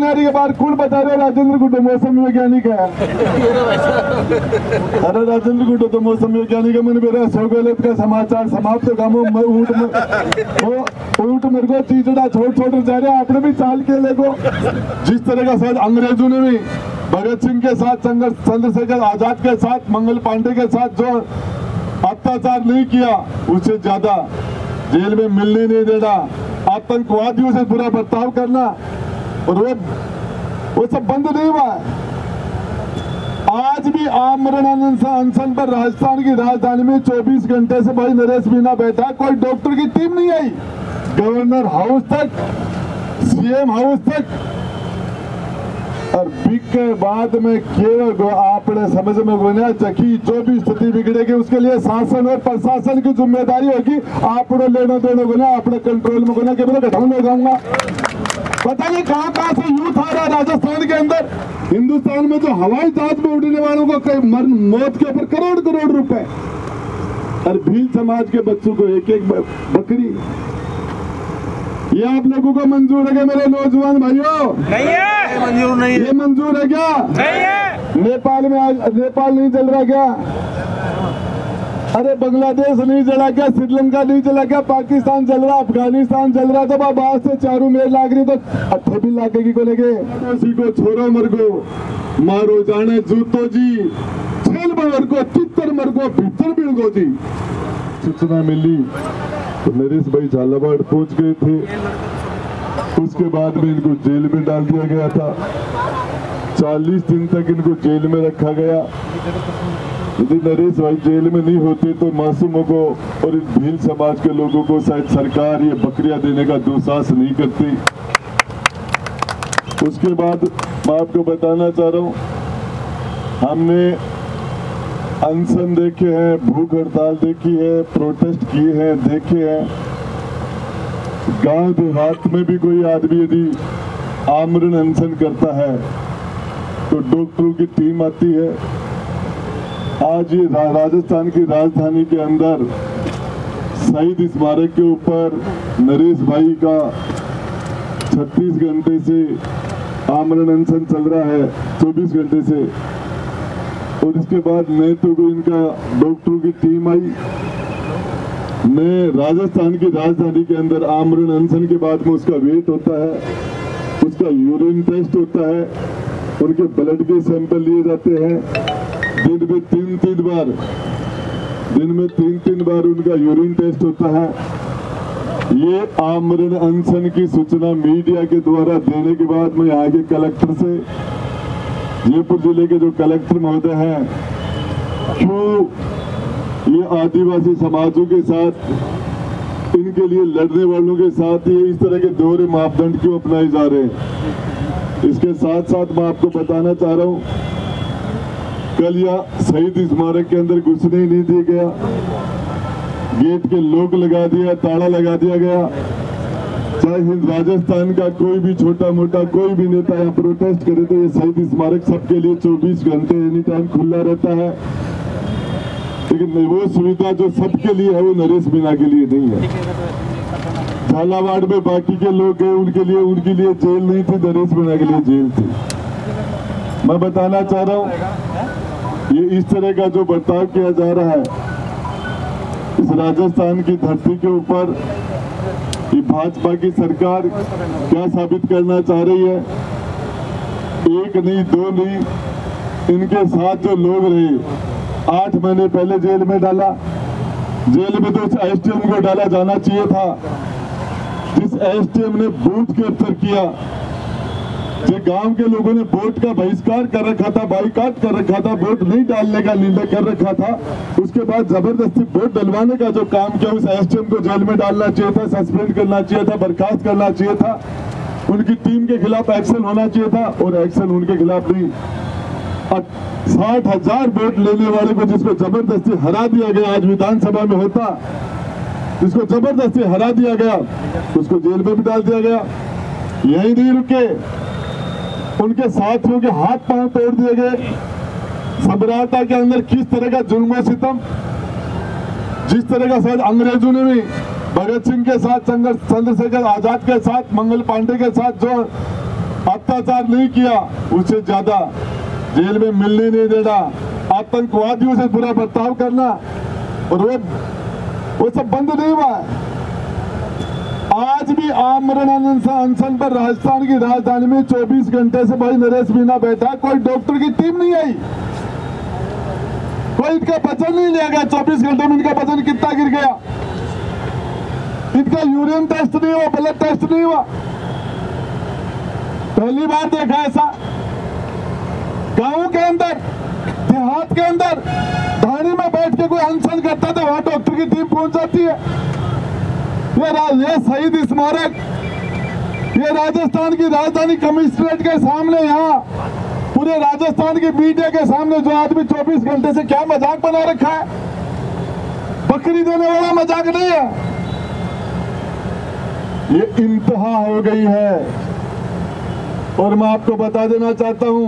बनाने के बाद कौन बता रहे राजेंद्र गुड्डू मौसम वैज्ञानिक है। अरे राजेंद्र गुड्डू तो मौसम वैज्ञानिक है। मैंने मेरा सौगलत का समाचार समाप्त तो गामो ऊँट मेरे को चीचड़ा छोड़ जा रहे आपने भी चाल के लेको। जिस तरह का शायद अंग्रेजों ने भी भगत सिंह के साथ चंद्रशेखर आजाद के साथ मंगल पांडे के साथ जो अत्याचार नहीं किया उससे ज्यादा जेल में मिलने नहीं देना, आतंकवादियों से बुरा बर्ताव करना, और वो सब बंद नहीं हुआ है। आज भी आमरण अनशन पर राजस्थान की राजधानी में 24 घंटे से भाई नरेश मीना बैठा, कोई डॉक्टर की टीम नहीं आई। गवर्नर हाउस तक, सीएम हाउस तक, और बिक के बाद में केवल आपने समझ में गोना चकी जो भी स्थिति बिगड़ेगी उसके लिए शासन और प्रशासन की जिम्मेदारी होगी। आपने लेना देना गोना अपने कंट्रोल में गोना के मेरे घटाऊं लगाऊंगा। पता नहीं कहां से यूथ आ रहा है राजस्थान के अंदर। हिंदुस्तान में जो हवाई जहाज में उड़ने वालों को कई मौत के ऊपर करोड़ रुपए, और भील समाज के बच्चों को एक बकरी, ये आप लोगों को मंजूर है क्या मेरे नौजवान भाइयों? नहीं है, मंजूर नहीं है। ये मंजूर है क्या? नहीं है। नेपाल में आज नेपाल नहीं चल रहा क्या? अरे बांग्लादेश नहीं चला क्या? श्रीलंका नहीं चला क्या? पाकिस्तान चल रहा, अफगानिस्तान चल रहा। तो बाहर से चारों मेल लाग रही तो अट्ठे भी लागे को लेके को छोरो मरगो मारो जाने जूतो जी छेल बवर को चित्तर मरगो भीतर बिड़गो जी। सूचना मिली तो नरेश भाई झालावाड़ पहुंच गए थे। उसके बाद में इनको जेल में डाल दिया गया था। 40 दिन तक इनको जेल में रखा गया। यदि नरेश भाई जेल में नहीं होते तो मासूमों को और इस भील समाज के लोगों को शायद सरकार ये बकरियां देने का दुस्साहस नहीं करती। उसके बाद मैं आपको बताना चाह रहा हूं, हमने अनशन देखे हैं, भूख हड़ताल देखी है, प्रोटेस्ट किए हैं, देखे हैं। गांव देहात में भी कोई आदमी यदि आमरण अनशन करता है तो डॉक्टरों की टीम आती है। आज ये राजस्थान की राजधानी के अंदर शहीद स्मारक के ऊपर नरेश भाई का 36 घंटे से आमरण अनशन चल रहा है, 24 घंटे से। और इसके बाद नए तो इनका डॉक्टरों की टीम आई। नए राजस्थान की राजधानी के अंदर आमरण अनशन के बाद में उसका वेट होता है, उसका यूरिन टेस्ट होता है, उनके ब्लड के सैंपल लिए जाते हैं। दिन में तीन बार उनका यूरिन टेस्ट होता है। ये आमरण अनशन की सूचना मीडिया के द्वारा देने के बाद में यहाँ के कलेक्टर से, जयपुर जिले के जो कलेक्टर महोदय हैं, क्यों ये आदिवासी समाजों के साथ, इनके लिए लड़ने वालों के साथ ये इस तरह के दोहरे मापदंड क्यों अपनाए जा रहे हैं। इसके साथ साथ मैं आपको बताना चाह रहा हूँ, कल यह शहीद स्मारक के अंदर घुसने ही नहीं दिया गया। गेट के लॉक लगा दिया, ताला लगा दिया गया। चाहे हिंद राजस्थान का कोई भी छोटा मोटा कोई भी नेता यहाँ प्रोटेस्ट करे तो ये शहीद स्मारक सबके लिए 24 घंटे एनी टाइम खुला रहता है। लेकिन वो सुविधा जो सबके लिए है वो नरेश मीना के लिए नहीं है। झालावाड़ में बाकी के लोग हैं, उनके लिए जेल नहीं थी, नरेश मीना के लिए जेल थी। मैं बताना चाह रहा हूँ, ये इस तरह का जो बर्ताव किया जा रहा है इस राजस्थान की धरती के ऊपर, ये भाजपा की सरकार क्या साबित करना चाह रही है। एक नहीं, दो नहीं, इनके साथ जो लोग रहे, 8 महीने पहले जेल में डाला। जेल में तो उस एसडीएम को डाला जाना चाहिए था जिस एसडीएम ने बूथ कैप्चर किया, जो गांव के लोगों ने वोट का बहिष्कार कर रखा था, बाइकाट कर रखा था, वोट नहीं डालने का निर्णय कर रखा था। उसके बाद जबरदस्ती वोट डलवाने का जो काम किया, उस एसडीएम को जेल में डालना चाहिए था, सस्पेंड करना चाहिए था, बर्खास्त करना चाहिए था, उनकी टीम के खिलाफ एक्शन होना चाहिए था, और एक्शन उनके खिलाफ नहीं। 60,000 वोट लेने वाले को जिसको जबरदस्ती हरा दिया गया, आज विधानसभा में होता, जिसको जबरदस्ती हरा दिया गया उसको जेल में भी डाल दिया गया। यही नहीं रुके, उनके साथियों के हाथ पांव तोड़ दिए गए। सम्राटा के अंदर किस तरह का जुल्म सितम, जिस तरह का शायद अंग्रेजों ने भी भगत सिंह के साथ, चंद्रशेखर आजाद के साथ, मंगल पांडे के साथ जो अत्याचार नहीं किया, उससे ज्यादा जेल में मिलने नहीं देना, आतंकवादियों से बुरा बर्ताव करना, और वो सब बंद नहीं हुआ है। आज भी आमरण अनशन पर राजस्थान की राजधानी में 24 घंटे से भाई नरेश मीणा बैठा, कोई डॉक्टर की टीम नहीं आई, कोई इनका वजन नहीं लिया गया। 24 घंटे में इनका वजन कितना गिर गया, इनका यूरिन टेस्ट नहीं हुआ, ब्लड टेस्ट नहीं हुआ। पहली बार देखा ऐसा। गांव के अंदर, देहात के अंदर धानी में बैठ के कोई अनशन करता तो वहां डॉक्टर की टीम पहुंच जाती है। ये शहीद स्मारक, ये राजस्थान की राजधानी कमिश्नरेट के सामने, यहाँ पूरे राजस्थान की मीडिया के सामने जो आदमी 24 घंटे से क्या मजाक बना रखा है, बकरी देने वाला मजाक नहीं है। ये इंतहा हो गई है। और मैं आपको बता देना चाहता हूं,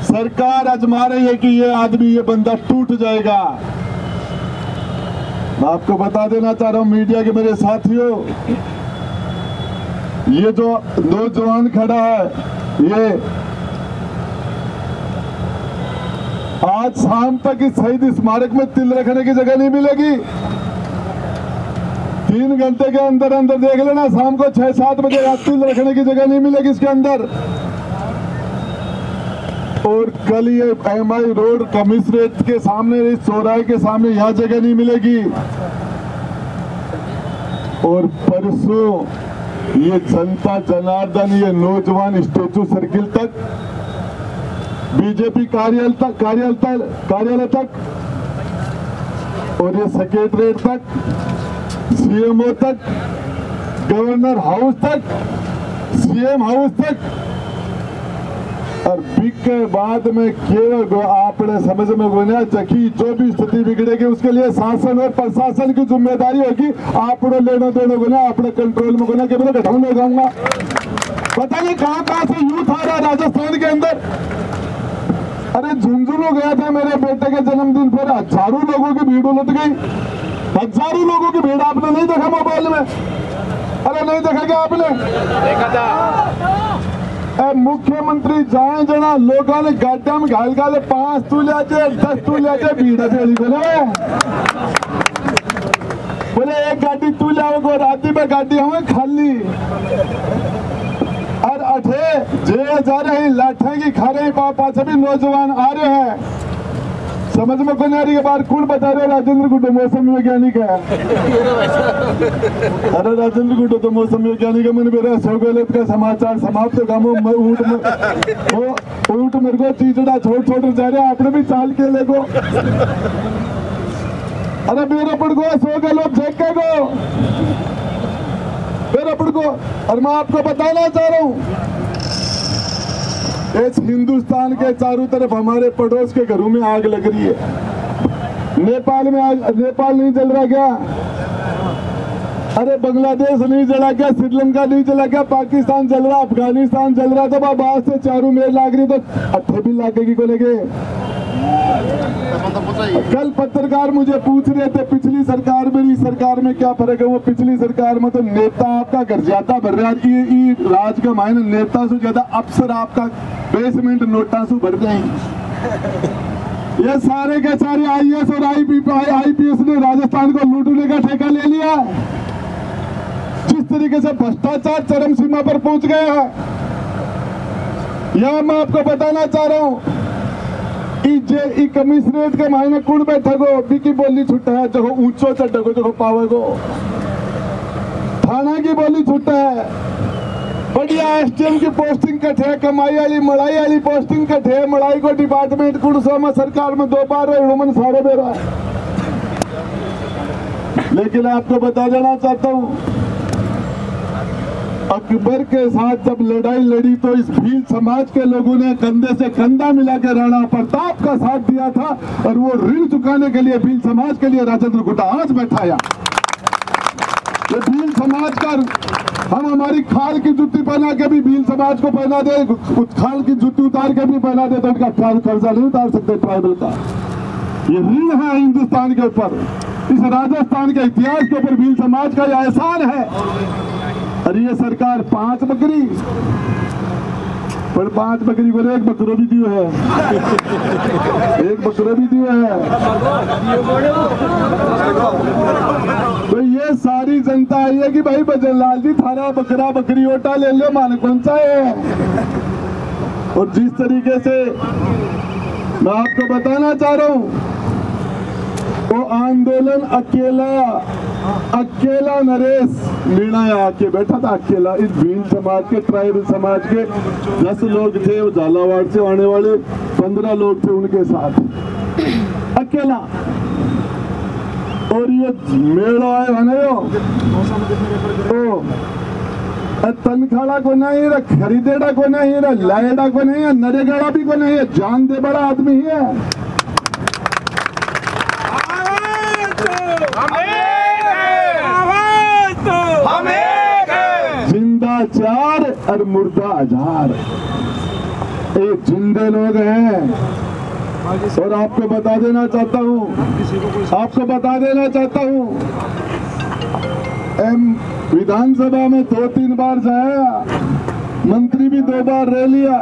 सरकार आजमा रही है कि ये आदमी, ये बंदा टूट जाएगा। मैं आपको बता देना चाह रहा हूं मीडिया के मेरे साथियों, ये जो नौजवान खड़ा है, ये आज शाम तक इस शहीद स्मारक में तिल रखने की जगह नहीं मिलेगी। 3 घंटे के अंदर अंदर देख लेना, शाम को 6-7 बजे तिल रखने की जगह नहीं मिलेगी इसके अंदर। और कल ये एमआई रोड कमिश्नरेट के सामने, इस चौराहे के सामने यह जगह नहीं मिलेगी। और परसों ये जनता जनार्दन, ये नौजवान स्टेचू सर्किल तक, बीजेपी कार्यालय तक, और ये सेक्रेटरीट तक, सीएमओ तक, गवर्नर हाउस तक, सीएम हाउस तक, और बिक के बाद में केवल आपने समझ में गोना चखी, जो भी स्थिति बिगड़ेगी उसके लिए शासन और प्रशासन की जिम्मेदारी होगी। आपने लेना देना गोना अपने कंट्रोल में गोना के मेरे घटाऊ में जाऊंगा। पता नहीं कहां से यूथ आ रहा है राजस्थान के अंदर। अरे झुंझुनू गया था मेरे बेटे के जन्मदिन पर, हजारों लोगों की भीड़ उलट गई, हजारों लोगों की भीड़। आपने नहीं देखा मोबाइल में? अरे नहीं देखा क्या आपने? देखा था। मुख्यमंत्री जाए जना लोगों ने गाड्या में घाल गाले 5 तुले 10 तुले भीड़ बोले एक गाड़ी तू लाओ, राती में गाड़ी हमें खाली। और अठे जे जा रहे लाठे की खा रहे पापा, सभी नौजवान आ रहे हैं। समझ में कोई नहीं आ रही है। बार कौन बता रहे? राजेंद्र गुड्डू मौसम वैज्ञानिक है। अरे राजेंद्र गुड्डू तो मौसम वैज्ञानिक है। मैंने मेरा सौगलत का समाचार समाप्त कामों ऊँट मेरे को चीचड़ा छोड़ जा रहे, आपने भी चाल के ले गो। अरे मेरे पड़को सौगलो झेके गो मेरे पड़को। और मैं आपको बताना चाह रहा हूँ, इस हिंदुस्तान के चारों तरफ हमारे पड़ोस के घरों में आग लग रही है। नेपाल में आग, नेपाल नहीं जल रहा क्या? अरे बांग्लादेश नहीं जला क्या? श्रीलंका नहीं जला क्या? पाकिस्तान जल रहा, अफगानिस्तान जल रहा। तो बाहर से चारों मेर लाग रही, तो अट्ठे भी लागेगी को लेके। कल पत्रकार मुझे पूछ रहे थे पिछली सरकार में इस सरकार में क्या फर्क है। वो पिछली सरकार में तो नेता आपका घर जाता भर रहा, ये राज का मायने नेता से ज्यादा अफसर आपका बेसमेंट नोटा से भर जाएंगे। ये सारे के सारे आईएएस और आईपीएस ने राजस्थान को लूटने का ठेका ले लिया। जिस तरीके से भ्रष्टाचार चरम सीमा पर पहुंच गया है, यह मैं आपको बताना चाह रहा हूं। कमिश्नरेट के मायने कुण बैठा गो बिकी बोली छुट्टा है, जो ऊंचो चढ़ गो, जो पावे गो थाना की बोली छुट्टा है। बढ़िया एसडीएम की पोस्टिंग कटे, कमाई वाली मड़ाई वाली पोस्टिंग कटे। मड़ाई को डिपार्टमेंट कुड़सो में सरकार में 2 बार मन सारे बेरा। लेकिन आपको बता देना चाहता हूँ, अकबर के साथ जब लड़ाई लड़ी तो इस भील समाज के लोगों ने कंधे से कंधा मिलाकर राणा प्रताप का साथ दिया था। और वो ऋण चुकाने के लिए भील समाज के लिए राजेंद्र गुड्डा आज बैठाया। ये भील समाज का, हम हमारी खाल की जुत्ती पहना के भी भील समाज को पहना दे, खाल की जुत्ती उतार के भी पहना दे तो उनका कर्जा नहीं उतार सकते ट्राइबल का। ये ऋण है हिंदुस्तान के ऊपर, इस राजस्थान के इतिहास के ऊपर भील समाज का यह एहसान है। अरे ये सरकार 5 बकरी, पर 5 बकरी बोले 1 बकरो भी दियो है, 1 बकरो भी दियो है। तो ये सारी जनता आई है कि भाई भजनलाल जी थारा बकरा बकरी ओटा ले लो, मान कौन सा है। और जिस तरीके से मैं आपको बताना चाह रहा हूं, वो आंदोलन अकेला नरेश मीणा आके बैठा था, अकेला। इस भील समाज के, ट्राइबल समाज के 10 लोग थे, वो झालावाड़ से आने वाले 15 लोग थे उनके साथ, अकेला। और ये मेला है ओ तनखाड़ा को नहीं रे, खरीदेड़ा को नहीं रे, लाएड़ा को नहीं है, नरेगाड़ा भी को नहीं है, जान दे बड़ा आदमी ही है। जिंदा 4 और मुर्दा 1000, ये जिंदे लोग हैं। और आपको बता देना चाहता हूँ, विधानसभा में 2-3 बार जाया, मंत्री भी 2 बार रह लिया,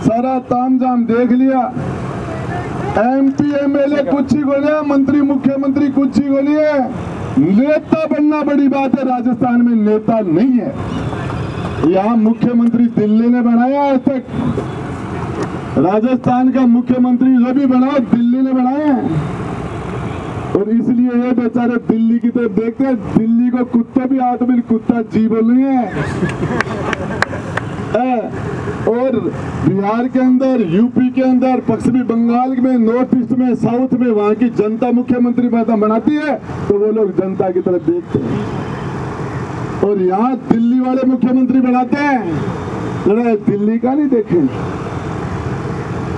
सारा तामझाम देख लिया। MP MLA कुछ ही गोलिया, मंत्री मुख्यमंत्री कुछ ही गोलिए। नेता बनना बड़ी बात है, राजस्थान में नेता नहीं है। यहाँ मुख्यमंत्री दिल्ली ने बनाया, आज तक राजस्थान का मुख्यमंत्री जो भी बना दिल्ली ने बनाया है। और इसलिए ये बेचारे दिल्ली की तरफ देखते हैं, दिल्ली को कुत्ता भी आदमी कुत्ता जी बोली है। और बिहार के अंदर, यूपी के अंदर, पश्चिमी बंगाल में, नॉर्थ ईस्ट में, साउथ में, वहां की जनता मुख्यमंत्री बनाती है तो वो लोग जनता की तरफ देखते हैं। और यहाँ दिल्ली वाले मुख्यमंत्री बनाते हैं, जरा दिल्ली का नहीं देखें।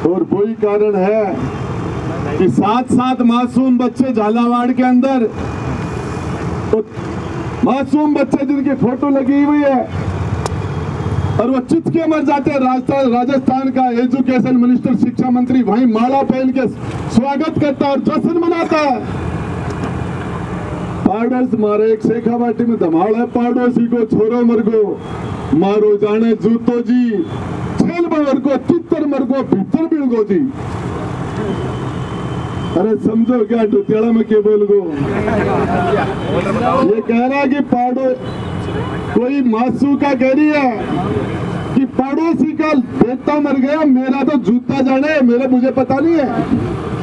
और वही कारण है कि 7 मासूम बच्चे झालावाड़ के अंदर, तो मासूम बच्चे जिनकी फोटो लगी हुई है और वो चित के मर जाते हैं। राजस्थान का एजुकेशन मिनिस्टर, शिक्षा मंत्री वहीं माला पहन के स्वागत करता है और जश्न मनाता है। पाड़ोस मारे एक शेखावाटी में धमाल है, पड़ोसी को छोरो मरगो मारो जाने जूतो जी, छेल बवर को चित्तर मरगो भीतर बिड़गो जी। अरे समझो क्या डुतियाड़ा में क्या बोल गो। ये कह रहा है कि कोई मासू का कह रही है कि पड़ोसी का बेटा मर गया, मेरा तो जूता जाने, मुझे पता नहीं है,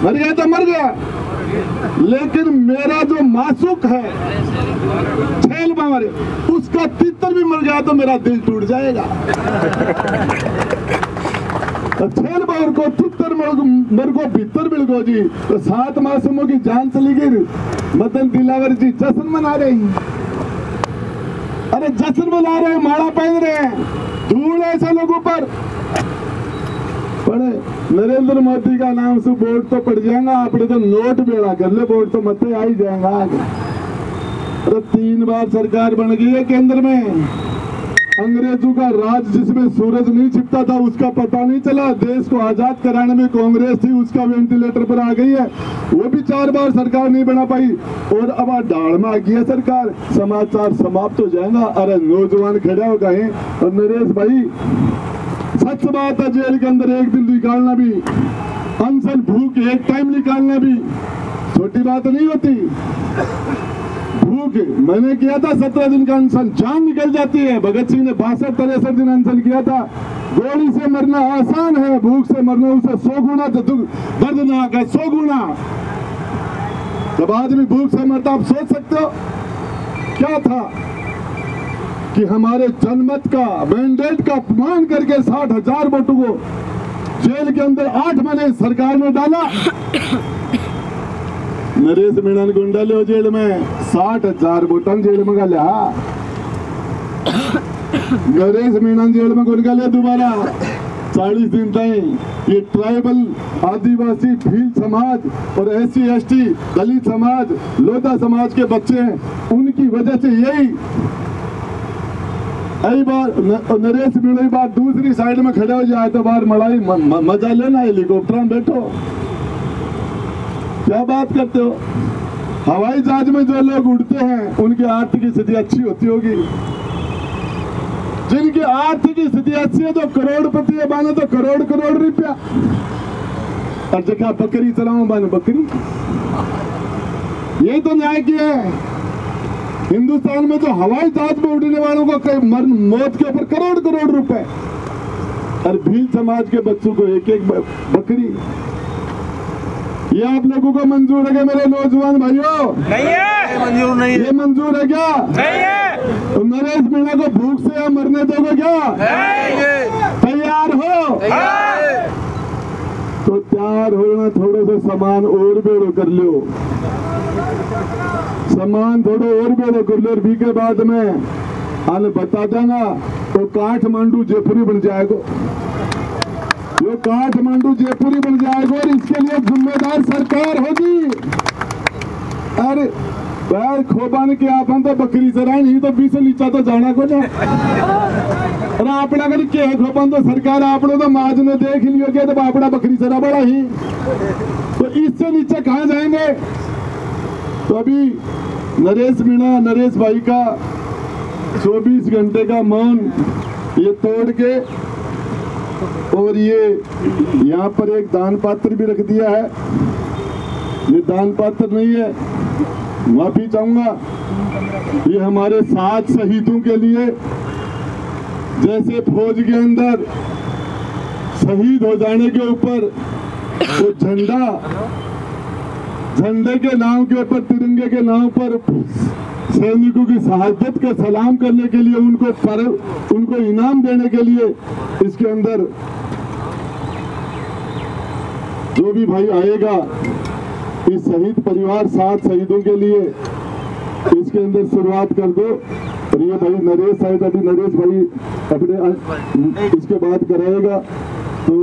मर गया तो मर गया, लेकिन मेरा जो मासूक है छेल बावरे, उसका तितर भी मर गया तो मेरा दिल टूट जाएगा। छेल बावर को तितर मर को भीतर मिल गो जी। तो 7 मासूमों की जान चली गई। मदन दिलावर जी जश्न मना रहे हैं, अरे जश्न मना रहे हैं, माला पहन रहे हैं, धूल ऐसे लोगों पर पड़े। नरेंद्र मोदी का नाम से वोट तो पड़ जाएगा, आपने तो नोट बेड़ा कर ले, वोट तो मत आ ही जाएगा आगे। अरे 3 बार सरकार बन गई है केंद्र में। अंग्रेजों का राज जिसमें सूरज नहीं छिपता था उसका पता नहीं चला। देश को आजाद कराने में कांग्रेस थी, उसका वेंटिलेटर पर आ गई है, वो भी 4 बार सरकार नहीं बना पाई। और अब डाल में आ गई है सरकार, समाचार समाप्त हो जाएगा। अरे नौजवान खड़ा हो गए। और नरेश भाई सच बात है, जेल के अंदर एक दिन निकालना भी, अनशन भूख एक टाइम निकालना भी छोटी बात नहीं होती। भूख मैंने किया था 17 दिन का अनशन, जान निकल जाती है। भगत सिंह ने 62-63 दिन अनशन किया था। गोली से मरना आसान है, भूख से मरना उसे 100 गुना दर्दनाक है, 100 गुना। जब आदमी भूख से मरता, आप सोच सकते हो क्या था कि हमारे जनमत का मैंडेट का अपमान करके 60,000 वोटों को जेल के अंदर 8 महीने सरकार ने डाला। नरेश मीणा गुंडा लो जेल में 60,000 वोटन जेल में गया। नरेश मीणा जेल में गुंडा लिया दोबारा 40 दिन तक। ये ट्राइबल, आदिवासी, भील समाज और SC ST दलित समाज, लोधा समाज के बच्चे हैं, उनकी वजह से यही बार नरेश मीणा बार दूसरी साइड में खड़े हो जाए तो बार मड़ाई मजा लेना, हेलीकॉप्टर में बैठो, क्या बात करते हो। हवाई जहाज में जो लोग उड़ते हैं उनकी आर्थिक स्थिति अच्छी होती होगी। जिनकी आर्थिक स्थिति अच्छी है तो करोड़पति है, माने तो करोड़ करोड़ रुपया। और जगह बकरी चलाऊं माने बकरी, यही तो न्याय किया है। हिंदुस्तान में जो हवाई जहाज में उड़ने वालों को मौत के ऊपर करोड़ करोड़ रुपए, और भील समाज के बच्चों को एक एक बकरी। ये आप लोगों को मंजूर है क्या मेरे नौजवान भाइयों? नहीं है, मंजूर नहीं है। ये मंजूर है क्या? नहीं है। तो नरेश मीणा को भूख से या मरने दोगे क्या? तैयार हो? तो तैयार होना, थोड़ा सा सामान और बेड़ो कर लो, सामान थोड़ा और बेड़ो कर लो, और भी के बाद में हाल बता देना तो काठमांडू जयपुरी बन जाएगा, ये काठमांडू जयपुरी बन जाएगा, और इसके लिए जिम्मेदार सरकार होगी। अरे पैर खोबान के आप तो बकरी चराई नहीं तो बीस नीचा तो जाना को ना, अरे आपड़ा कर के खोबन तो सरकार आप तो माज ने देख लियो के तो आपड़ा बकरी चरा बड़ा ही, तो इससे नीचे कहाँ जाएंगे? तो अभी नरेश मीणा, नरेश भाई का 24 घंटे का मौन ये तोड़ के, और ये यहाँ पर एक दान पात्र भी रख दिया है। ये दान पात्र नहीं है, माफी चाहूंगा, ये हमारे 7 शहीदों के लिए, जैसे फौज के अंदर शहीद हो जाने के ऊपर वो झंडे के नाम के ऊपर, तिरंगे के नाम पर सैनिकों की शहादत का सलाम करने के लिए, उनको इनाम देने के लिए, इसके अंदर जो भी भाई आएगा इस शहीद परिवार 7 शहीदों के लिए इसके अंदर शुरुआत कर दो। और ये भाई नरेश शायद अभी नरेश भाई अपने इसके बाद कराएगा, तो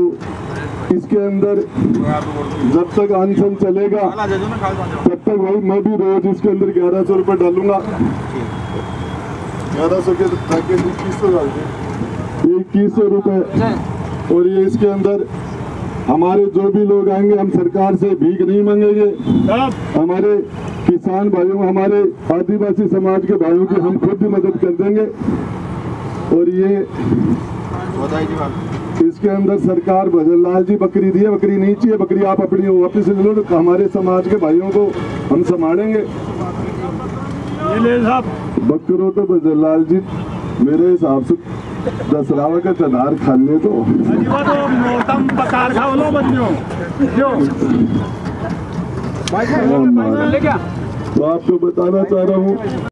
इसके अंदर जब तक अनशन चलेगा तब तक भाई मैं भी रोज इसके अंदर 1100 रुपये डालूंगा। 1100 के पैकेज 2100 डालते, 2100 रुपये। और ये इसके अंदर हमारे जो भी लोग आएंगे, हम सरकार से भीख नहीं मांगेंगे, हमारे किसान भाइयों, हमारे आदिवासी समाज के भाइयों की हम खुद भी मदद कर देंगे। और ये इसके अंदर सरकार भजन लाल जी बकरी दी है, बकरी नहीं चाहिए, बकरी आप अपनी वापस ले लो, तो हमारे समाज के भाइयों को हम संभालेंगे। बकरों तो भजन लाल जी मेरे हिसाब से 10 लाख का चनार खा ले तो आपको बताना चाह रहा हूँ।